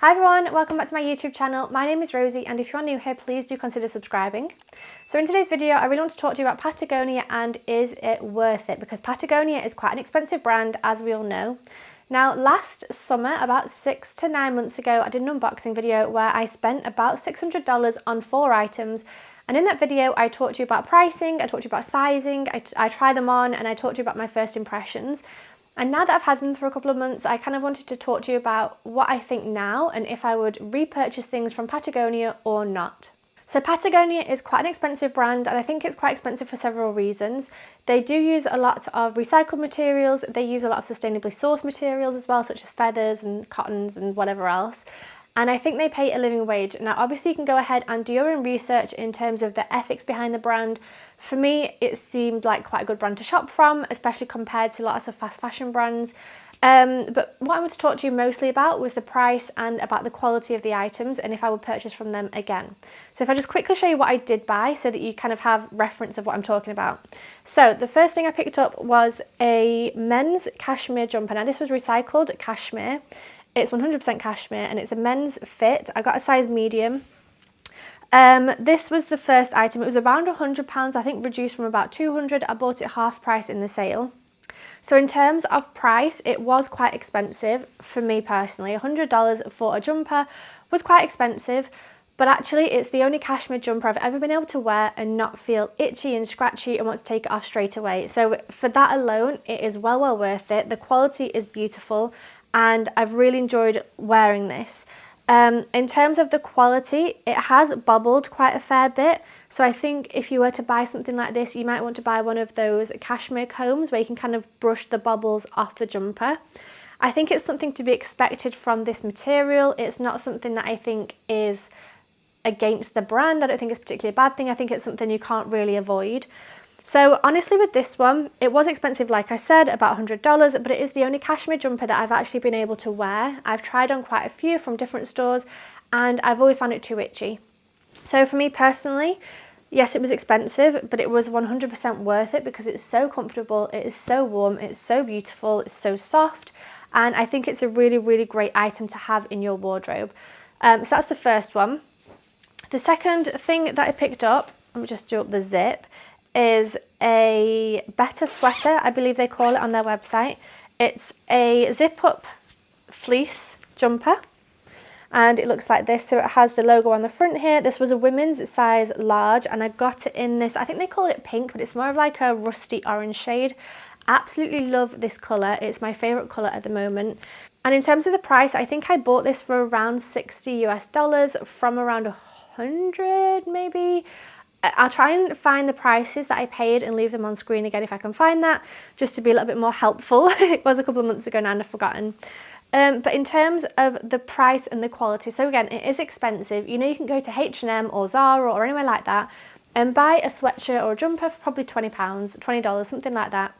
Hi everyone, welcome back to my YouTube channel. My name is Rosie, and if you are new here, please do consider subscribing. So in today's video, I really want to talk to you about Patagonia and is it worth it? Because Patagonia is quite an expensive brand, as we all know. Now, last summer, about 6 to 9 months ago, I did an unboxing video where I spent about $600 on 4 items. And in that video, I talked to you about pricing, I talked to you about sizing, I tried them on, and I talked to you about my first impressions. And now that I've had them for a couple of months, I kind of wanted to talk to you about what I think now and if I would repurchase things from Patagonia or not. So Patagonia is quite an expensive brand, and I think it's quite expensive for several reasons. They do use a lot of recycled materials, they use a lot of sustainably sourced materials as well, such as feathers and cottons and whatever else. And I think they pay a living wage. Now, obviously you can go ahead and do your own research in terms of the ethics behind the brand. For me, it seemed like quite a good brand to shop from, especially compared to lots of fast fashion brands. But what I want to talk to you mostly about was the price and about the quality of the items and if I would purchase from them again. So if I just quickly show you what I did buy so that you kind of have reference of what I'm talking about. So the first thing I picked up was a men's cashmere jumper. Now this was recycled cashmere. It's 100% cashmere and it's a men's fit. I got a size medium. This was the first item. It was around £100, I think reduced from about 200. I bought it half price in the sale. So in terms of price, it was quite expensive for me personally. $100 for a jumper was quite expensive, but actually it's the only cashmere jumper I've ever been able to wear and not feel itchy and scratchy and want to take it off straight away. So for that alone, it is well worth it. The quality is beautiful and I've really enjoyed wearing this. In terms of the quality, it has bobbled quite a fair bit. So I think if you were to buy something like this, you might want to buy one of those cashmere combs where you can kind of brush the bobbles off the jumper. I think it's something to be expected from this material. It's not something that I think is against the brand. I don't think it's particularly a bad thing. I think it's something you can't really avoid. So honestly with this one, it was expensive, like I said, about $100, but it is the only cashmere jumper that I've actually been able to wear. I've tried on quite a few from different stores and I've always found it too itchy. So for me personally, yes, it was expensive, but it was 100% worth it because it's so comfortable, it is so warm, it's so beautiful, it's so soft, and I think it's a really, really great item to have in your wardrobe. So that's the first one. The second thing that I picked up, let me just do up the zip, is a Better Sweater, I believe they call it on their website. It's a zip-up fleece jumper and it looks like this. So it has the logo on the front here. This was a women's size large and I got it in this, I think they call it pink, but it's more of like a rusty orange shade. Absolutely love this colour. It's my favourite colour at the moment. And in terms of the price, I think I bought this for around $60 US from around 100 maybe. I'll try and find the prices that I paid and leave them on screen again if I can find that, just to be a little bit more helpful. It was a couple of months ago now and I've forgotten. But in terms of the price and the quality, so again, it is expensive. You know, you can go to H&M or Zara or anywhere like that and buy a sweatshirt or a jumper for probably £20, $20, something like that.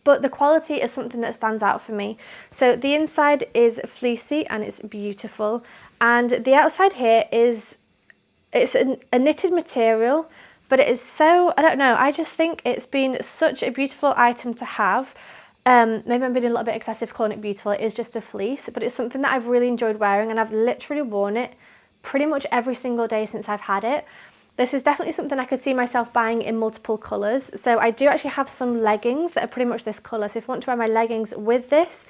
But the quality is something that stands out for me. So the inside is fleecy and it's beautiful. And the outside here is, it's a knitted material, but it is so, I don't know, I just think it's been such a beautiful item to have. Maybe I'm being a little bit excessive calling it beautiful. It is just a fleece, but it's something that I've really enjoyed wearing and I've literally worn it pretty much every single day since I've had it. This is definitely something I could see myself buying in multiple colours. So I do actually have some leggings that are pretty much this colour. So if I want to wear my leggings with this,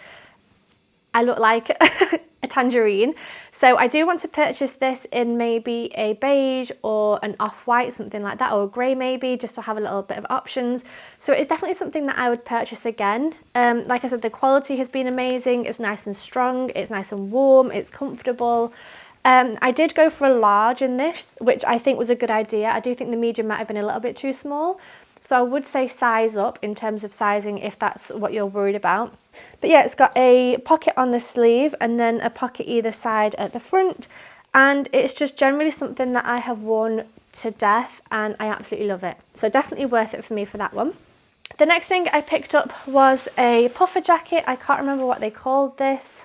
I look like a tangerine. So I do want to purchase this in maybe a beige or an off-white, something like that, or a grey maybe, just to have a little bit of options. So it's definitely something that I would purchase again. Like I said, the quality has been amazing. It's nice and strong, it's nice and warm, it's comfortable. I did go for a large in this, which I think was a good idea. I do think the medium might have been a little bit too small. So I would say size up in terms of sizing if that's what you're worried about. But yeah, it's got a pocket on the sleeve and then a pocket either side at the front. And it's just generally something that I have worn to death and I absolutely love it. So definitely worth it for me for that one. The next thing I picked up was a puffer jacket. I can't remember what they called this.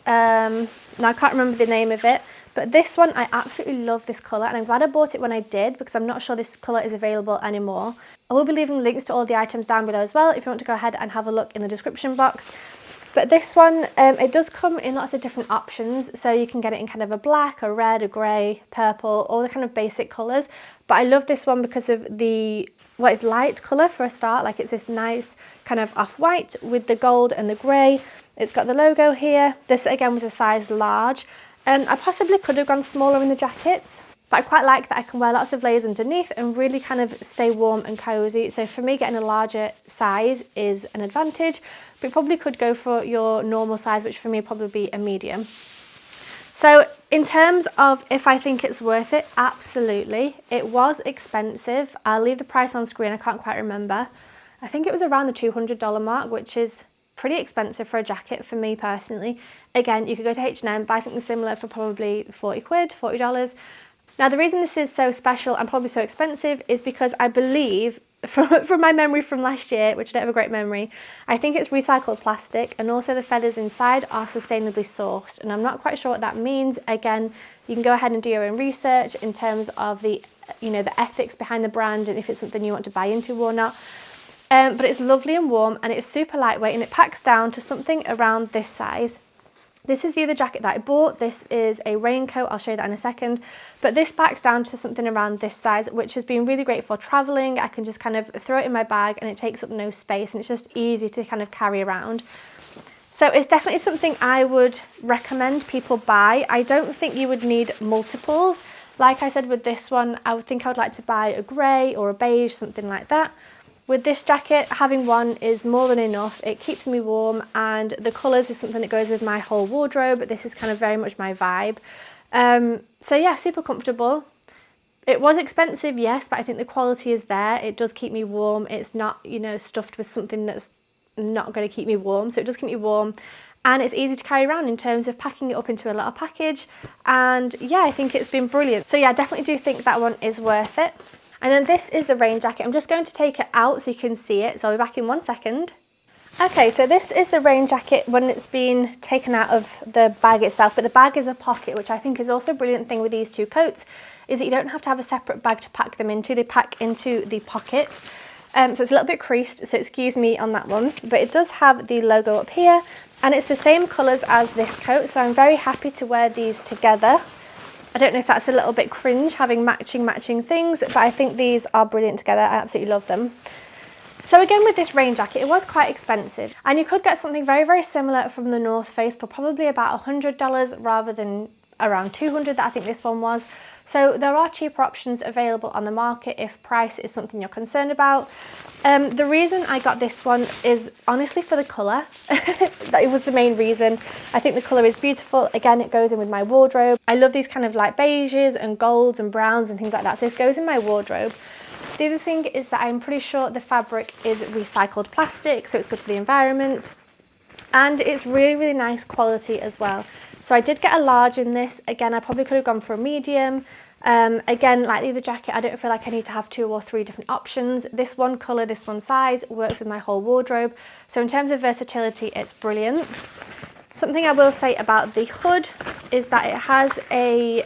Now I can't remember the name of it. But this one, I absolutely love this colour and I'm glad I bought it when I did because I'm not sure this colour is available anymore. I will be leaving links to all the items down below as well if you want to go ahead and have a look in the description box. But this one, it does come in lots of different options. So you can get it in kind of a black, a red, a grey, purple, all the kind of basic colours. But I love this one because of the, well, it's light colour for a start. Like it's this nice kind of off-white with the gold and the grey. It's got the logo here. This again was a size large. I possibly could have gone smaller in the jackets, but I quite like that I can wear lots of layers underneath and really kind of stay warm and cozy. So for me, getting a larger size is an advantage, but you probably could go for your normal size, which for me would probably be a medium. So in terms of if I think it's worth it, absolutely. It was expensive. I'll leave the price on screen. I can't quite remember. I think it was around the $200 mark, which is pretty expensive for a jacket for me personally. Again, you could go to H&M, buy something similar for probably 40 quid, $40. Now, the reason this is so special and probably so expensive is because I believe, from my memory from last year, which I don't have a great memory, I think it's recycled plastic, and also the feathers inside are sustainably sourced. And I'm not quite sure what that means. Again, you can go ahead and do your own research in terms of the, the ethics behind the brand and if it's something you want to buy into or not. But it's lovely and warm, and it's super lightweight, and it packs down to something around this size. This is the other jacket that I bought. This is a raincoat. I'll show you that in a second. But this packs down to something around this size, which has been really great for traveling. I can just kind of throw it in my bag and it takes up no space, and it's just easy to kind of carry around. So it's definitely something I would recommend people buy. I don't think you would need multiples. Like I said with this one, I would think I would like to buy a grey or a beige, something like that. With this jacket, having one is more than enough. It keeps me warm, and the colours is something that goes with my whole wardrobe. This is kind of very much my vibe. So yeah, super comfortable. It was expensive, yes, but I think the quality is there. It does keep me warm. It's not, stuffed with something that's not going to keep me warm. So it does keep me warm, and it's easy to carry around in terms of packing it up into a little package. And yeah, I think it's been brilliant. So yeah, I definitely do think that one is worth it. And then this is the rain jacket. I'm just going to take it out so you can see it. So I'll be back in 1 second. Okay, so this is the rain jacket when it's been taken out of the bag itself, but the bag is a pocket, which I think is also a brilliant thing with these two coats, is that you don't have to have a separate bag to pack them into. They pack into the pocket. So it's a little bit creased, so excuse me on that one, but it does have the logo up here, and it's the same colours as this coat, so I'm very happy to wear these together. I don't know if that's a little bit cringe having matching things, but I think these are brilliant together. I absolutely love them. So again, with this rain jacket, it was quite expensive, and you could get something very, very similar from the North Face for probably about $100 rather than around $200 that I think this one was. So there are cheaper options available on the market if price is something you're concerned about. The reason I got this one is honestly for the colour. That was the main reason. I think the colour is beautiful. Again, it goes in with my wardrobe. I love these kind of like beiges and golds and browns and things like that. So this goes in my wardrobe. The other thing is that I'm pretty sure the fabric is recycled plastic, so it's good for the environment. And it's really, really nice quality as well. So I did get a large in this. Again, I probably could have gone for a medium. Again, like the other jacket, I don't feel like I need to have 2 or 3 different options. This one colour, this one size works with my whole wardrobe. So in terms of versatility, it's brilliant. Something I will say about the hood is that it has a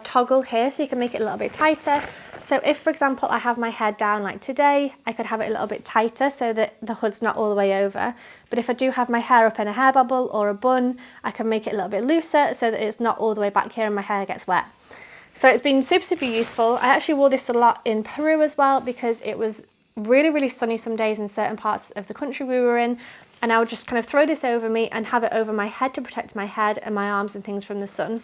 toggle here, so you can make it a little bit tighter. So if, for example, I have my hair down like today, I could have it a little bit tighter so that the hood's not all the way over. But if I do have my hair up in a hair bubble or a bun, I can make it a little bit looser so that it's not all the way back here and my hair gets wet. So it's been super, super useful. I actually wore this a lot in Peru as well because it was really, really sunny some days in certain parts of the country we were in. And I would just kind of throw this over me and have it over my head to protect my head and my arms and things from the sun.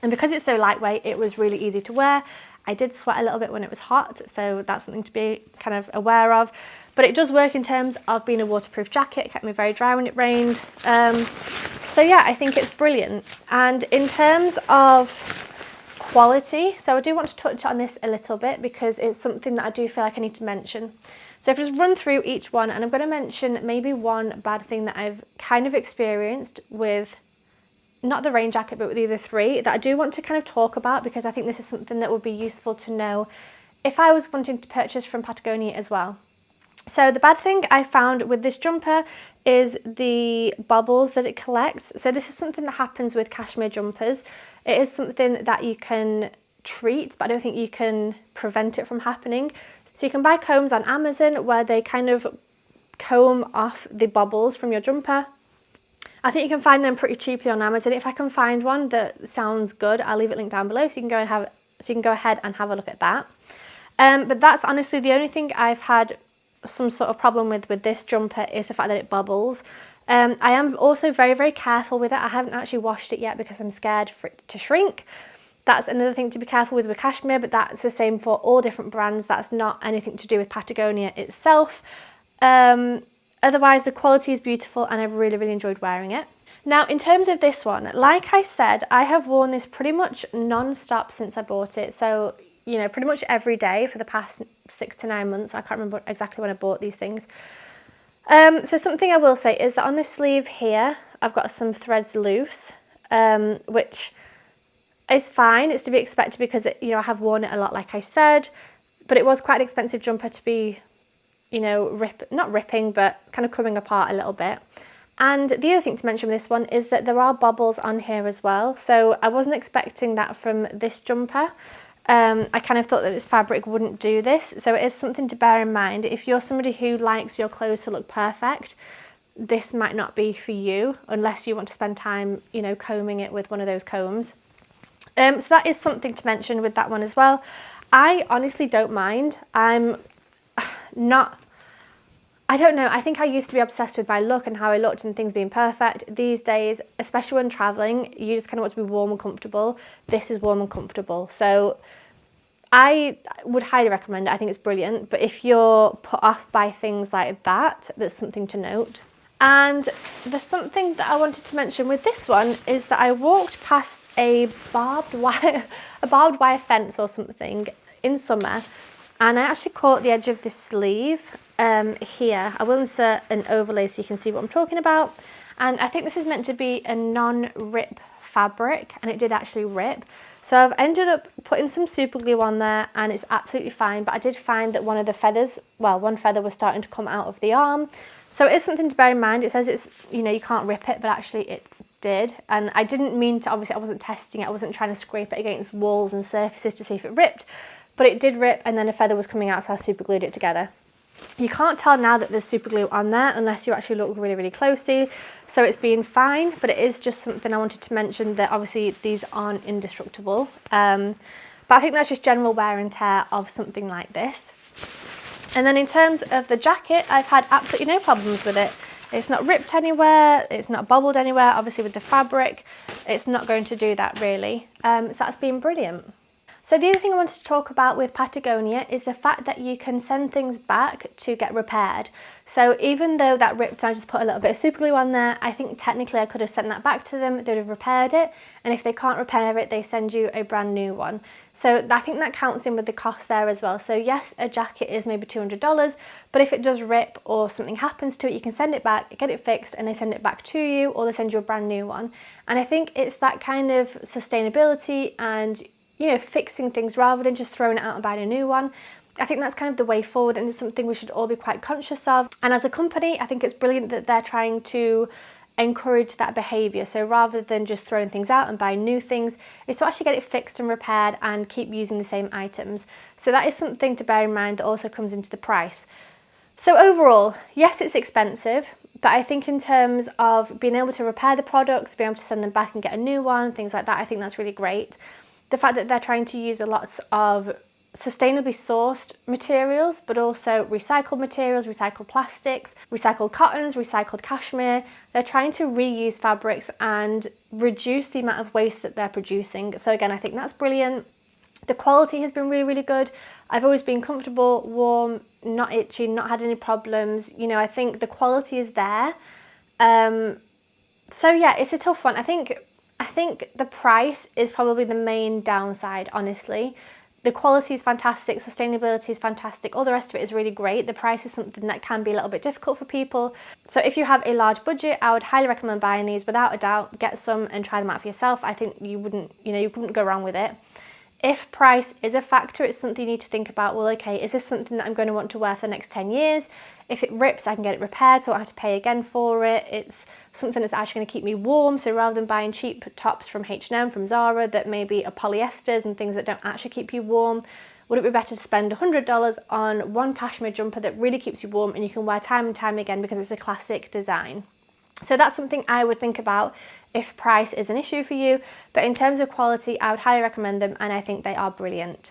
And because it's so lightweight, it was really easy to wear. I did sweat a little bit when it was hot, so that's something to be kind of aware of. But it does work in terms of being a waterproof jacket. It kept me very dry when it rained. So yeah, I think it's brilliant. And in terms of quality, so I do want to touch on this a little bit because it's something that I do feel like I need to mention. So if I just run through each one, and I'm going to mention maybe one bad thing that I've kind of experienced with not the rain jacket, but with the other 3 that I do want to kind of talk about, because I think this is something that would be useful to know if I was wanting to purchase from Patagonia as well. So the bad thing I found with this jumper is the bubbles that it collects. So this is something that happens with cashmere jumpers. It is something that you can treat, but I don't think you can prevent it from happening. So you can buy combs on Amazon where they kind of comb off the bubbles from your jumper. I think you can find them pretty cheaply on Amazon. If I can find one that sounds good, I'll leave it linked down below so you can go ahead and have a look at that. But that's honestly the only thing I've had some sort of problem with this jumper is the fact that it bubbles. I am also very, very careful with it. I haven't actually washed it yet because I'm scared for it to shrink. That's another thing to be careful with cashmere, but that's the same for all different brands. That's not anything to do with Patagonia itself. Otherwise, the quality is beautiful and I've really, really enjoyed wearing it. Now, in terms of this one, like I said, I have worn this pretty much non-stop since I bought it. So, you know, pretty much every day for the past 6 to 9 months. I can't remember exactly when I bought these things. So something I will say is that on this sleeve here, I've got some threads loose, which is fine. It's to be expected because, you know, I have worn it a lot, like I said, but it was quite an expensive jumper to be, you know, not ripping, but kind of coming apart a little bit. And the other thing to mention with this one is that there are bubbles on here as well. So I wasn't expecting that from this jumper. I kind of thought that this fabric wouldn't do this. So it is something to bear in mind. If you're somebody who likes your clothes to look perfect, this might not be for you unless you want to spend time, you know, combing it with one of those combs. So that is something to mention with that one as well. I honestly don't mind. I don't know, I think I used to be obsessed with my look and how I looked and things being perfect. These days, especially when traveling, you just kind of want to be warm and comfortable. This is warm and comfortable. So I would highly recommend it. I think it's brilliant. But if you're put off by things like that, there's something to note. And there's something that I wanted to mention with this one is that I walked past a barbed wire fence or something in summer, and I actually caught the edge of this sleeve here. I will insert an overlay so you can see what I'm talking about. And I think this is meant to be a non-rip fabric, and it did actually rip. So I've ended up putting some super glue on there and it's absolutely fine, but I did find that one of the feathers, well, one feather was starting to come out of the arm. So it is something to bear in mind. It says it's, you know, you can't rip it, but actually it did. And I didn't mean to, obviously I wasn't testing it. I wasn't trying to scrape it against walls and surfaces to see if it ripped, but it did rip, and then a feather was coming out, so I super glued it together. You can't tell now that there's super glue on there unless you actually look really, really closely. So it's been fine, but it is just something I wanted to mention, that obviously these aren't indestructible. But I think that's just general wear and tear of something like this. And then in terms of the jacket, I've had absolutely no problems with it. It's not ripped anywhere, it's not bubbled anywhere. Obviously with the fabric, it's not going to do that really. So that's been brilliant. So the other thing I wanted to talk about with Patagonia is the fact that you can send things back to get repaired. So even though that ripped, I just put a little bit of super glue on there, I think technically I could have sent that back to them, they'd have repaired it, and if they can't repair it, they send you a brand new one. So I think that counts in with the cost there as well. So yes, a jacket is maybe $200, but if it does rip or something happens to it, you can send it back, get it fixed, and they send it back to you, or they send you a brand new one. And I think it's that kind of sustainability and, you know, fixing things rather than just throwing it out and buying a new one. I think that's kind of the way forward, and it's something we should all be quite conscious of. And as a company, I think it's brilliant that they're trying to encourage that behaviour. So rather than just throwing things out and buying new things, is to actually get it fixed and repaired and keep using the same items. So that is something to bear in mind that also comes into the price. So overall, yes, it's expensive, but I think in terms of being able to repair the products, being able to send them back and get a new one, things like that, I think that's really great. The fact that they're trying to use a lot of sustainably sourced materials, but also recycled materials, recycled plastics, recycled cottons, recycled cashmere. They're trying to reuse fabrics and reduce the amount of waste that they're producing. So again, I think that's brilliant. The quality has been really, really good. I've always been comfortable, warm, not itchy, not had any problems. You know, I think the quality is there. So yeah, it's a tough one. I think the price is probably the main downside, honestly. The quality is fantastic, sustainability is fantastic, all the rest of it is really great. The price is something that can be a little bit difficult for people. So if you have a large budget, I would highly recommend buying these without a doubt. Get some and try them out for yourself. I think you couldn't go wrong with it. If price is a factor, it's something you need to think about. Well, okay, is this something that I'm going to want to wear for the next 10 years? If it rips, I can get it repaired, so I don't have to pay again for it. It's something that's actually going to keep me warm. So rather than buying cheap tops from H&M, from Zara, that maybe are polyesters and things that don't actually keep you warm, would it be better to spend $100 on one cashmere jumper that really keeps you warm and you can wear time and time again because it's a classic design? So that's something I would think about if price is an issue for you. But in terms of quality, I would highly recommend them, and I think they are brilliant.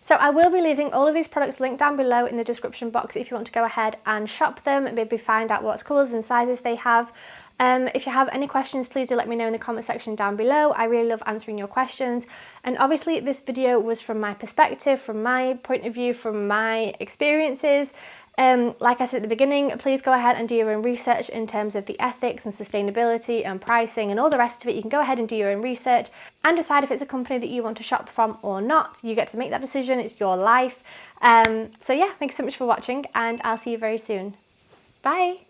So I will be leaving all of these products linked down below in the description box if you want to go ahead and shop them and maybe find out what colours and sizes they have. If you have any questions, please do let me know in the comment section down below. I really love answering your questions. And obviously this video was from my perspective, from my point of view, from my experiences. Like I said at the beginning, please go ahead and do your own research in terms of the ethics and sustainability and pricing and all the rest of it. You can go ahead and do your own research and decide if it's a company that you want to shop from or not. You get to make that decision. It's your life. So yeah, thanks so much for watching, and I'll see you very soon. Bye.